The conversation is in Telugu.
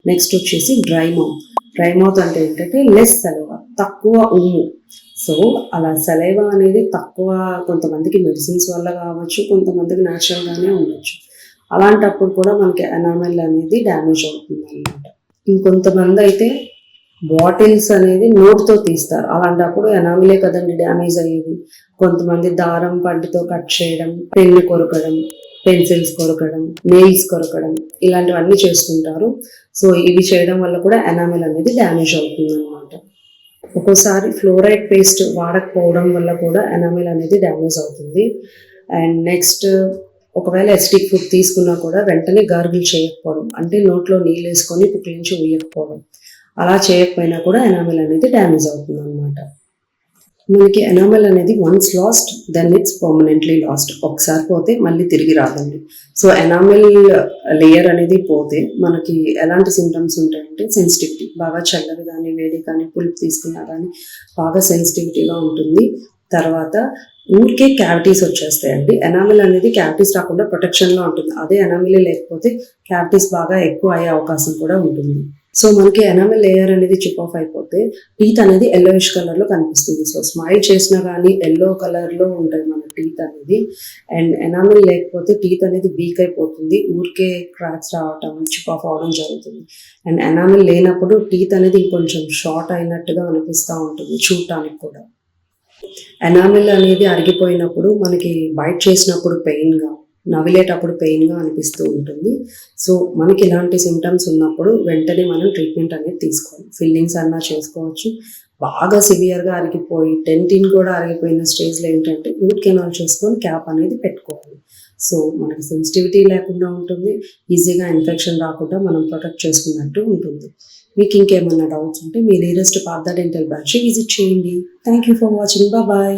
నెక్స్ట్ వచ్చేసి డ్రై మౌత్ అంటే ఏంటంటే లెస్ సలైవా, తక్కువ ఉమ్ము. సో అలా సలైవా అనేది తక్కువ, కొంతమందికి మెడిసిన్స్ వల్ల కావచ్చు, కొంతమందికి న్యాచురల్గానే ఉండొచ్చు. అలాంటప్పుడు కూడా మనకి ఎనామెల్ అనేది డ్యామేజ్ అవుతుంది అనమాట. ఇంకొంతమంది అయితే బాటిల్స్ అనేది నోట్తో తీస్తారు. అలాంటప్పుడు ఎనామిలే కదండి డ్యామేజ్ అయ్యేది. కొంతమంది దారం పంటితో కట్ చేయడం, పెన్ను కొరకడం, పెన్సిల్స్ కొరకడం, నెయిల్స్ కొరకడం, ఇలాంటివన్నీ చేస్తుంటారు. సో ఇవి చేయడం వల్ల కూడా ఎనామిల్ అనేది డ్యామేజ్ అవుతుంది అనమాట. ఒక్కోసారి ఫ్లోరైడ్ పేస్ట్ వాడకపోవడం వల్ల కూడా ఎనామిల్ అనేది డ్యామేజ్ అవుతుంది. అండ్ నెక్స్ట్, ఒకవేళ ఎసిడిక్ ఫుడ్ తీసుకున్నా కూడా వెంటనే గార్గిల్ చేయకపోవడం, అంటే నోట్లో నీళ్ళు వేసుకొని పుక్కిలించి ఉయ్యకపోవడం, అలా చేయకపోయినా కూడా ఎనామిల్ అనేది డ్యామేజ్ అవుతుంది అనమాట. మనకి ఎనామిల్ అనేది once lost then it's permanently lost. ఒకసారి పోతే మళ్ళీ తిరిగి రాదండి. సో ఎనామిల్ లేయర్ అనేది పోతే మనకి ఎలాంటి సిమ్టమ్స్ ఉంటాయంటే సెన్సిటివిటీ, బాగా చల్లవి కానీ వేడి కానీ పులుపు తీసుకున్నా కానీ బాగా సెన్సిటివిటీగా ఉంటుంది. తర్వాత ఊరికే క్యావిటీస్ వచ్చేస్తాయండి. ఎనామిల్ అనేది క్యావిటీస్ రాకుండా ప్రొటెక్షన్లో ఉంటుంది. అదే ఎనామిల్ లేకపోతే క్యావిటీస్ బాగా ఎక్కువ అయ్యే అవకాశం కూడా ఉంటుంది. సో మనకి ఎనామిల్ లేయర్ అనేది చిప్ ఆఫ్ అయిపోతే టీత్ అనేది ఎల్లోయిష్ కలర్లో కనిపిస్తుంది. సో స్మైల్ చేసినా కానీ ఎల్లో కలర్లో ఉంటుంది మన టీత్ అనేది. అండ్ ఎనామిల్ లేకపోతే టీత్ అనేది వీక్ అయిపోతుంది, ఊరికే క్రాక్స్ రావటం, చిప్ ఆఫ్ అవడం జరుగుతుంది. అండ్ ఎనామిల్ లేనప్పుడు టీత్ అనేది ఇంకొంచెం షార్ట్ అయినట్టుగా అనిపిస్తూ ఉంటుంది చూడటానికి కూడా. ఎనామిల్ అనేది అరిగిపోయినప్పుడు మనకి బైట్ చేసినప్పుడు పెయిన్గా, నవిలేటప్పుడు పెయిన్గా అనిపిస్తూ ఉంటుంది. సో మనకి ఇలాంటి సిమ్టమ్స్ ఉన్నప్పుడు వెంటనే మనం ట్రీట్మెంట్ అనేది తీసుకోవాలి. ఫిల్లింగ్స్ అన్నా చేసుకోవచ్చు. బాగా సివియర్గా అరిగిపోయి డెంటిన్ కూడా అరిగిపోయిన స్టేజ్లో ఏంటంటే రూట్ కెనాల్ చేసుకొని క్యాప్ అనేది పెట్టుకోవాలి. సో మనకి సెన్సిటివిటీ లేకుండా ఉంటుంది, ఈజీగా ఇన్ఫెక్షన్ రాకుండా మనం ప్రొటెక్ట్ చేసుకున్నట్టు ఉంటుంది. మీకు ఇంకేమన్నా డౌట్స్ ఉంటే మీ nearest Partha dental branch visit చేయండి. Thank you for watching. Bye.